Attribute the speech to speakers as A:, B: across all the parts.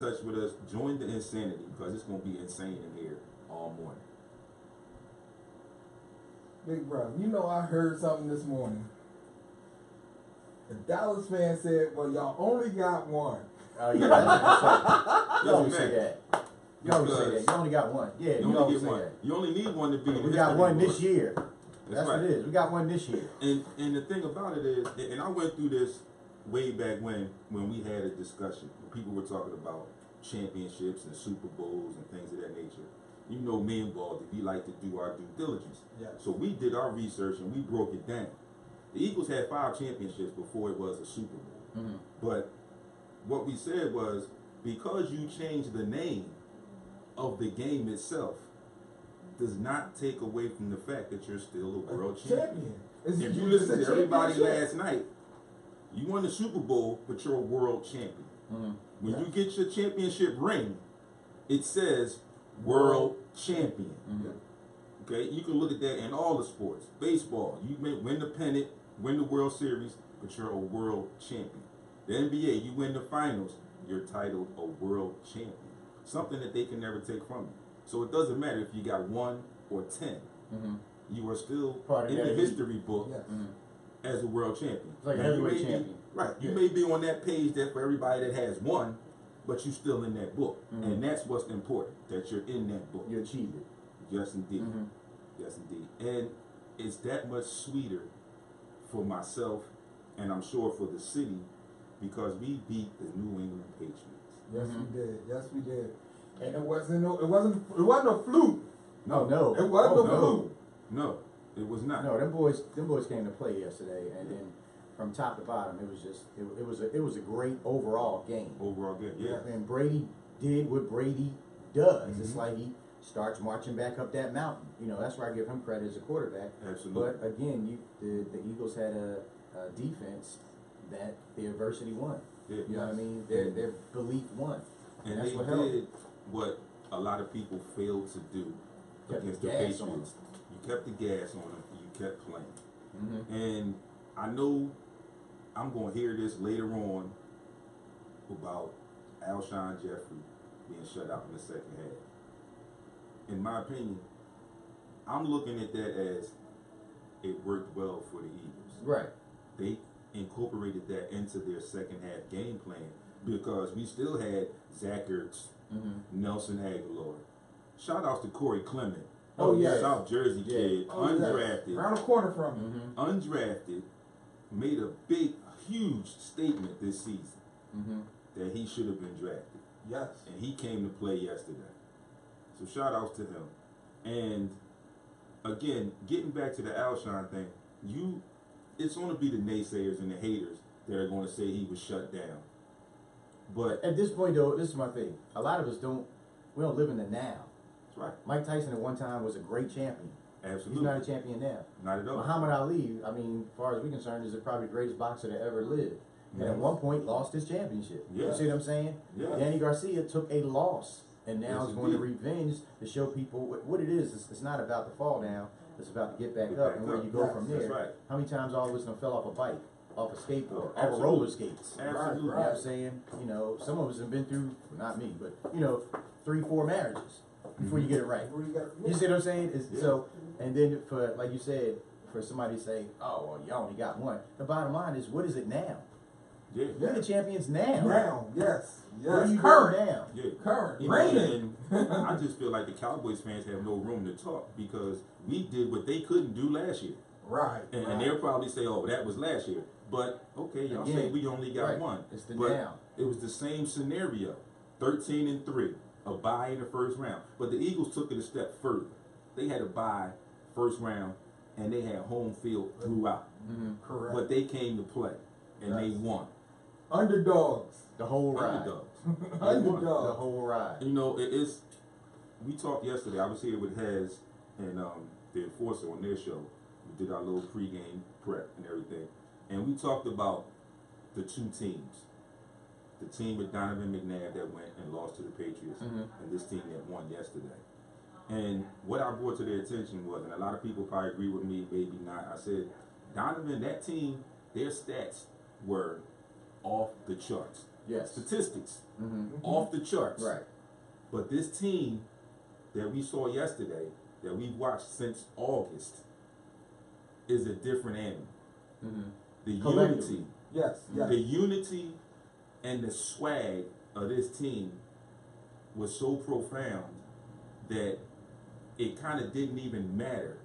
A: touch with us, join the insanity because it's gonna be insane in here all morning.
B: Big bro, you know I heard something this morning. The Dallas fan said, "Well, y'all only got one."
C: Oh yeah, that's right. You always
A: Listen,
C: say that. You always say that. You only got one. Yeah,
A: You
C: you
A: only
C: always
A: get
C: say
A: one.
C: that.
A: You only need one to be.
C: We got one this year. That's
A: right.
C: what it is. We got one this year.
A: And the thing about it is, and I went through this way back when we had a discussion. People were talking about championships and Super Bowls and things of that nature. You know, me and Baldy, we like to do our due diligence.
B: Yes.
A: So we did our research and we broke it down. The Eagles had 5 championships before it was a Super Bowl.
C: Mm-hmm.
A: But what we said was, because you changed the name of the game itself, does not take away from the fact that you're still a world champion. If you listen to everybody last night, you won the Super Bowl, but you're a world champion.
C: Mm-hmm.
A: When you get your championship ring, it says world champion.
C: Mm-hmm.
A: Okay, you can look at that in all the sports. Baseball, you may win the pennant, win the World Series, but you're a world champion. The NBA, you win the finals, you're titled a world champion. Something that they can never take from you. So it doesn't matter if you got 1 or 10.
C: Mm-hmm.
A: You are still
C: Part of
A: in the
C: that
A: history book
B: Yes.
A: as a world champion.
C: It's like a
A: Now, you
C: heavyweight
A: may be-
C: champion.
A: Right. You
C: Yeah.
A: may be on that page that for everybody that has 1, but you're still in that book.
C: Mm-hmm.
A: And that's what's important, that you're in that book.
C: You achieved it.
A: Yes, indeed.
C: Mm-hmm.
A: Yes, indeed. And it's that much sweeter for myself, and I'm sure for the city, because we beat the New England Patriots.
B: Yes,
C: Mhm.
B: we did. Yes, we did. And it wasn't a fluke.
C: No, no.
B: It wasn't
C: Oh,
B: a
C: no.
B: fluke.
A: No, it was not.
C: No, them boys came to play yesterday, and from top to bottom, it was just it was a great overall game.
A: Overall game, yeah.
C: And Brady did what Brady does.
A: Mm-hmm.
C: It's like he starts marching back up that mountain. You know, that's where I give him credit as a quarterback.
A: Absolutely.
C: But again, the Eagles had a defense that the adversity won.
A: Yeah.
C: You know what I mean? Their belief won.
A: And
C: that's
A: they
C: what helped.
A: did what a lot of people failed to do
C: Kept
A: against
C: the
A: the
C: gas on
A: Patriots. You kept the gas on them. You kept playing.
C: Mm-hmm.
A: And I know I'm going to hear this later on about Alshon Jeffrey being shut out in the second half. In my opinion, I'm looking at that as it worked well for the Eagles.
C: Right.
A: They incorporated that into their second half game plan because we still had Zach Ertz,
C: Mm-hmm.
A: Nelson Aguilar. Shout outs to Corey Clement.
B: Oh, yes.
A: South Jersey
C: Yeah.
A: kid,
B: Oh, yes.
A: undrafted.
B: Around the corner from him.
C: Mm-hmm.
A: Undrafted, made a huge statement this season
C: Mm-hmm.
A: that he should have been drafted.
B: Yes.
A: And he came to play yesterday. So shout outs to him. And again, getting back to the Alshon thing, it's going to be the naysayers and the haters that are going to say he was shut down. But
C: At this point, though, this is my thing. A lot of us don't live in the now.
A: that's right.
C: Mike Tyson at one time was a great champion.
A: Absolutely.
C: He's not a champion now.
A: Not at all.
C: Muhammad Ali, I mean, as far as we're concerned, is probably the greatest boxer that ever lived. And at one point lost his championship.
A: Yeah.
C: You see what I'm saying?
A: Yeah.
C: Danny Garcia took a loss and now
A: Yes,
C: is going to
A: indeed.
C: revenge to show people what it is. It's not about the fall down. It's about to get back
A: Get
C: up
A: back
C: and where
A: up.
C: you go
B: Yes,
C: from
A: that's
C: there.
A: right.
C: How many times all of us done fell off a bike, off a skateboard, off of
A: Absolutely.
C: roller skates?
A: Absolutely.
C: You know what I'm saying? You know, some of us have been through, not me, but, 3-4 marriages before you get it right.
B: Where you got
C: You see what I'm saying?
A: Yeah.
C: So, and then for, like you said, for somebody to say, oh, well, you only got one. The bottom line is, what is it now?
A: Yeah.
C: We're the champions now.
B: now? Yes.
C: Where
B: Yes.
C: you
B: Current.
C: going now?
A: Yeah.
B: Current.
A: You know,
B: Reigning.
A: and I just feel like the Cowboys fans have no room to talk because we did what they couldn't do last year.
B: Right.
A: And
B: right.
A: they'll probably say, oh, that was last year. But, okay, y'all say
C: Again,
A: we only got
C: right.
A: one.
C: It's the
A: But
C: now.
A: it was the same scenario. 13-3, a bye in the first round. But the Eagles took it a step further. They had a bye first round, and they had home field throughout.
C: Mm-hmm.
B: Correct.
A: But they came to play, and they
B: Yes.
A: won.
B: Underdogs.
C: The whole ride.
A: Underdogs.
C: The
B: Underdogs.
C: whole ride.
A: You know, it's. We talked yesterday. I was here with Hez and the Enforcer on their show. We did our little pregame prep and everything, and we talked about the two teams. The team with Donovan McNabb that went and lost to the Patriots,
C: Mhm.
A: and this team that won yesterday. And what I brought to their attention was, and a lot of people probably agree with me, maybe not. I said, Donovan, that team, their stats were off the charts.
C: Yes.
A: statistics
C: Mm-hmm.
A: off the charts.
C: Right.
A: But this team that we saw yesterday, that we've watched since August, is a different animal.
C: Mm-hmm.
A: The
C: Collectively.
A: unity,
B: Yes, yes.
A: the unity and the swag of this team was so profound that it kind of didn't even matter.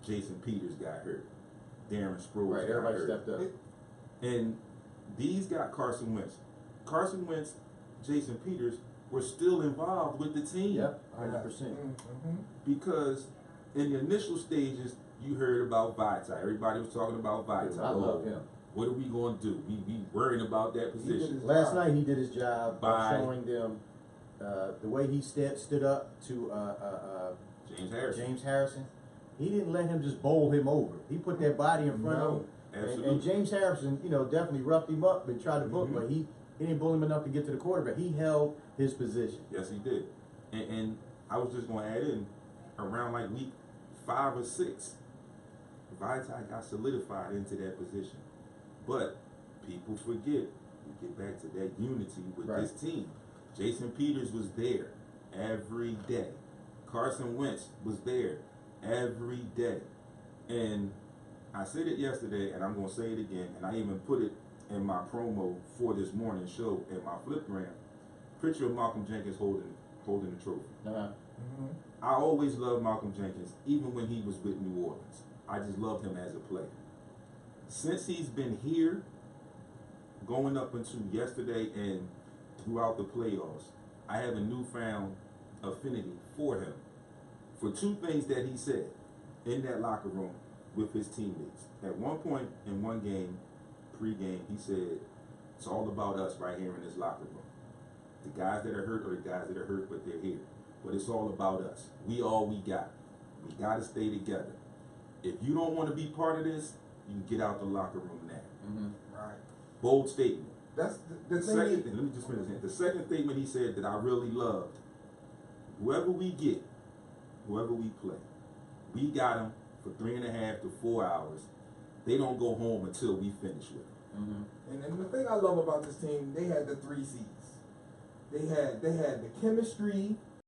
A: Jason Peters got hurt. Darren Sproles
C: Right.
A: got
C: Everybody
A: hurt.
C: stepped up.
A: And these got Carson Wentz. Carson Wentz, Jason Peters were still involved with the team.
C: Yep. 100%.
B: Mm-hmm.
A: Because in the initial stages, you heard about Vitae. Everybody was talking about Vitae.
C: I love him.
A: What are we going to do? We worrying about that position.
C: Last night he did his job by
A: By
C: showing them the way he stood up to
A: James Harrison.
C: He didn't let him just bowl him over. He put that body in front of him.
A: Absolutely.
C: And James Harrison, definitely roughed him up and tried to book,
A: Mhm.
C: but he didn't bull him enough to get to the quarterback. He held his position.
A: Yes, he did. And I was just going to add in, around like week 5 or 6, Vitae got solidified into that position. But people forget, we get back to that unity with
C: Right.
A: this team. Jason Peters was there every day. Carson Wentz was there every day. And I said it yesterday, and I'm going to say it again, and I even put it in my promo for this morning show at my Flipgram. Picture of Malcolm Jenkins holding the trophy.
C: Uh-huh.
B: Mm-hmm.
A: I always loved Malcolm Jenkins, even when he was with New Orleans. I just loved him as a player. Since he's been here, going up into yesterday and throughout the playoffs, I have a newfound affinity for him. For 2 things that he said in that locker room with his teammates. At one point in one game, pre-game, he said, it's all about us right here in this locker room. The guys that are hurt are the guys that are hurt, but they're here. But it's all about us. We all we got. We got to stay together. If you don't want to be part of this, you can get out the locker room now.
C: Mm-hmm.
B: Right.
A: Bold statement.
B: That's the thing.
A: Second thing, let me just finish it. The second statement he said that I really loved, whoever we get, whoever we play, we got them for 3.5 to 4 hours. They don't go home until we finish with them.
C: Mm-hmm.
B: And the thing I love about this team, they had the 3 C's. They had the chemistry,